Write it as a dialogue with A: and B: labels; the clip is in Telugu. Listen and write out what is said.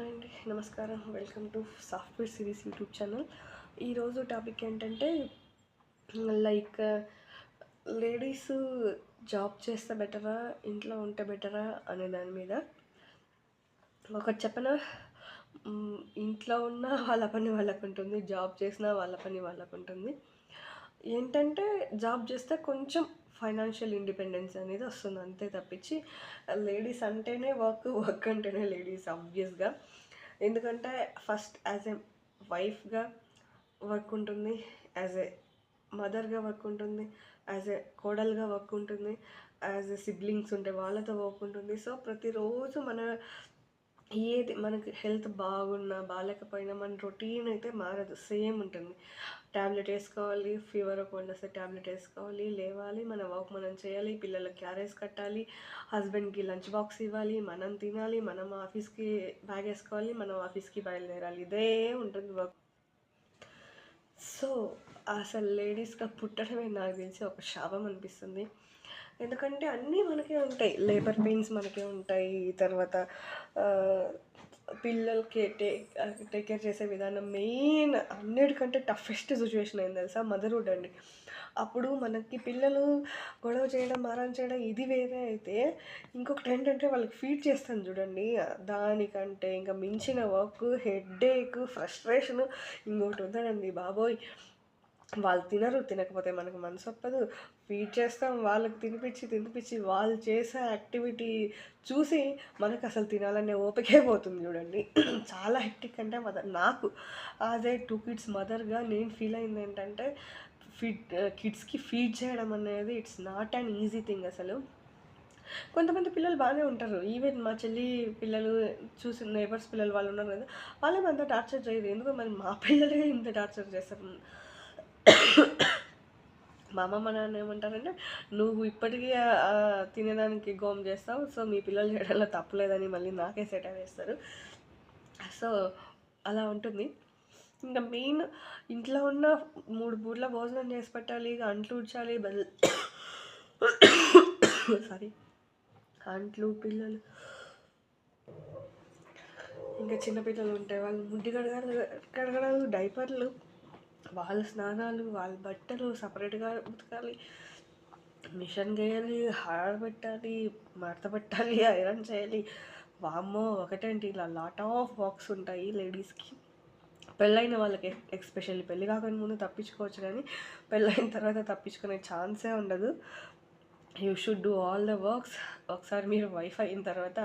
A: హాయ్ అండి, నమస్కారం. Welcome to software series YouTube channel. ఈరోజు టాపిక్ ఏంటంటే లైక్ లేడీస్ జాబ్ చేస్తే బెటరా, ఇంట్లో ఉంటే బెటరా అనే దాని మీద ఒకటి చెప్పనా. ఇంట్లో ఉన్న వాళ్ళ పని వాళ్ళకు ఉంటుంది, జాబ్ చేసినా వాళ్ళ పని వాళ్ళకు ఉంటుంది. ఏంటంటే జాబ్ చేస్తే కొంచెం ఫైనాన్షియల్ ఇండిపెండెన్స్ అనేది వస్తుంది, అంతే తప్పించి లేడీస్ అంటేనే వర్క్ అంటేనే లేడీస్ ఆబ్వియస్గా. ఎందుకంటే ఫస్ట్ యాజ్ ఏ వైఫ్గా వర్క్ ఉంటుంది, యాజ్ ఏ మదర్గా వర్క్ ఉంటుంది, యాజ్ ఏ కోడలుగా వర్క్ ఉంటుంది, యాజ్ ఏ సిబ్లింగ్స్ ఉంటే వాళ్ళతో వర్క్ ఉంటుంది. సో ప్రతిరోజు ఏది మనకి హెల్త్ బాగున్నా బాగాలేకపోయినా మన రొటీన్ అయితే మారదు, సేమ్ ఉంటుంది. ట్యాబ్లెట్ వేసుకోవాలి, ఫీవర్ కోల్డ్ వస్తే ట్యాబ్లెట్ వేసుకోవాలి, లేవాలి, మన వర్క్ మనం చేయాలి, పిల్లలకి క్యారేజ్ కట్టాలి, హస్బెండ్కి లంచ్ బాక్స్ ఇవ్వాలి, మనం తినాలి, మనం ఆఫీస్కి బ్యాగ్ వేసుకోవాలి, మనం ఆఫీస్కి బయలుదేరాలి, ఇదే ఉంటుంది వర్క్. సో అసలు లేడీస్గా పుట్టడమే నాకు తెలిసి ఒక శాపం అనిపిస్తుంది. ఎందుకంటే అన్నీ మనకే ఉంటాయి, లేబర్ పెయిన్స్ మనకే ఉంటాయి, తర్వాత పిల్లలకి టేక్ కేర్ చేసే విధానం మెయిన్ అన్నిటికంటే టఫెస్ట్ సిచ్యువేషన్ అయింది తెలుసా, మదర్హుడ్ అండి. అప్పుడు మనకి పిల్లలు గొడవ చేయడం, మారం చేయడం ఇది వేరే అయితే, ఇంకొకటి ఏంటంటే వాళ్ళకి ఫీడ్ చేస్తాను చూడండి, దానికంటే ఇంకా మించిన వర్క్, హెడేక్, ఫ్రస్ట్రేషను ఇంకొకటి ఉందండి బాబోయ్. వాళ్ళు తినకపోతే మనకు మనసు ఒప్పదు, ఫీడ్ చేస్తాం, వాళ్ళకి తినిపించి వాళ్ళు చేసే యాక్టివిటీ చూసి మనకు అసలు తినాలనే ఓపికే పోతుంది చూడండి. చాలా హెక్టిక్. అంటే నాకు అదే 2 కిడ్స్ మదర్గా నేను ఫీల్ అయింది ఏంటంటే, కిడ్స్కి ఫీడ్ చేయడం అనేది it's not an easy thing అసలు. కొంతమంది పిల్లలు బాగానే ఉంటారు, ఈవెన్ మా చెల్లి పిల్లలు చూసిన నేబర్స్ పిల్లలు వాళ్ళు ఉన్నారు కదా, వాళ్ళేమో అంత టార్చర్ చేయరు. ఎందుకో మరి మా పిల్లలే ఇంత టార్చర్ చేస్తారు. మా అమ్మ మా నాన్న ఏమంటారంటే, నువ్వు ఇప్పటికీ తినేదానికి గోమ్ చేస్తావు, సో మీ పిల్లలు చేయడంలో తప్పులేదని మళ్ళీ నాకే సెటర్ వేస్తారు. సో అలా ఉంటుంది. ఇంకా మెయిన్ ఇంట్లో ఉన్న 3 పూట్ల భోజనం చేసి పెట్టాలి, అంట్లు ఊడ్చాలి, సారీ, అంట్లు, పిల్లలు, ఇంకా చిన్నపిల్లలు ఉంటే వాళ్ళు ముడ్డి కడగడాలు, డైపర్లు, వాళ్ళ స్నానాలు, వాళ్ళ బట్టలు సపరేట్గా ఉతకాలి, మిషన్ వేయాలి, ఆరబెట్టాలి, మడత పెట్టాలి, ఐరన్ చేయాలి. వామ్మో ఒకటేంటి, ఇలా లాట్ ఆఫ్ వర్క్స్ ఉంటాయి లేడీస్కి. పెళ్ళైన వాళ్ళకి ఎస్పెషల్లీ, పెళ్ళి కాకుండా ముందు తప్పించుకోవచ్చు కానీ పెళ్ళైన తర్వాత తప్పించుకునే ఛాన్సే ఉండదు. You should do all the works. ఒకసారి మీరు వైఫ్ అయిన తర్వాత